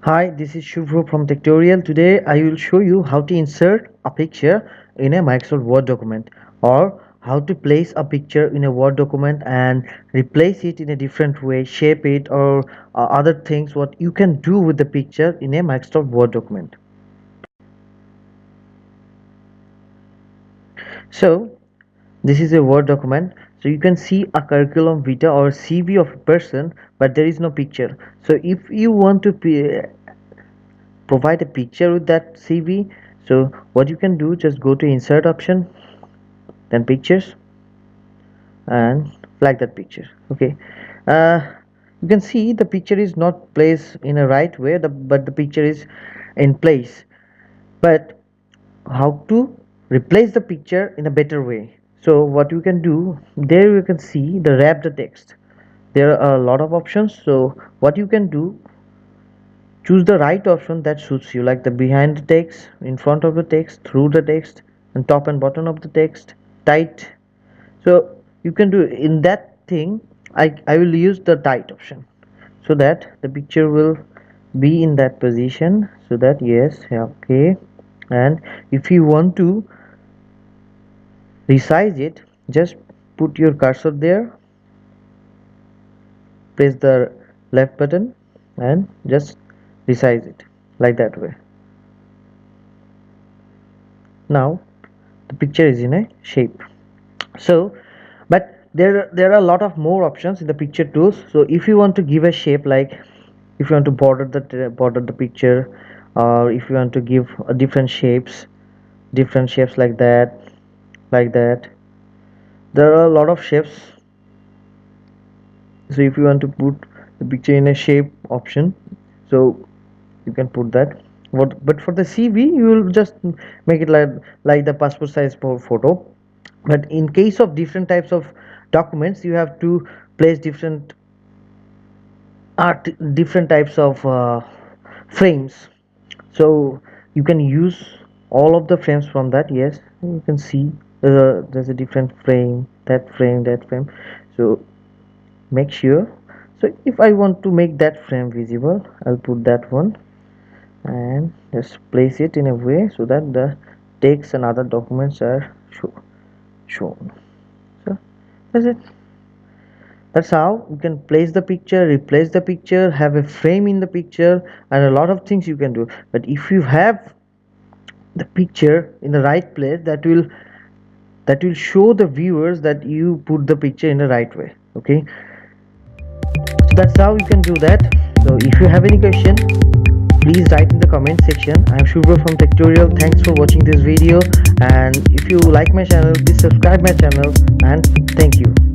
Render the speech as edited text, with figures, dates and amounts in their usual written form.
Hi, this is Shubhro from TechTorial. Today I will show you how to insert a picture in a Microsoft Word document, or how to place a picture in a Word document and replace it in a different way, shape it, or other things what you can do with the picture in a Microsoft Word document. So this is a Word document. So you can see a curriculum vitae or CV of a person, but there is no picture. So if you want to provide a picture with that CV, so what you can do, just go to insert option, then pictures, and flag that picture. Okay, uh, you can see the picture is not placed in a right way, but the picture is in place. But how to replace the picture in a better way? So what you can do, there you can see the wrap the text. There are a lot of options. So what you can do, choose the right option that suits you, like the behind the text, in front of the text, through the text, and top and bottom of the text, tight. So you can do in that thing. I will use the tight option so that the picture will be in that position. So that, yes, okay. And if you want to resize it, just put your cursor there, press the left button, and just resize it like that way. Now the picture is in a shape. So but there are a lot of more options in the picture tools. So if you want to give a shape, like if you want to border the picture, or if you want to give different shapes like that, like that, there are a lot of shapes. So if you want to put the picture in a shape option, so you can put that. But for the CV, you will just make it like the passport size photo. But in case of different types of documents, you have to place different types of frames. So you can use all of the frames from that. Yes, you can see there's a different frame, that frame. So make sure. So if I want to make that frame visible, I'll put that one and just place it in a way so that the text and other documents are shown. So that's it. That's how you can place the picture, replace the picture, have a frame in the picture, and a lot of things you can do. But if you have the picture in the right place, that will show the viewers that you put the picture in the right way. Okay, so that's how you can do that. So if you have any question, please write in the comment section. I'm Shubhra from TechTorial. Thanks for watching this video, and if you like my channel, please subscribe my channel, and thank you.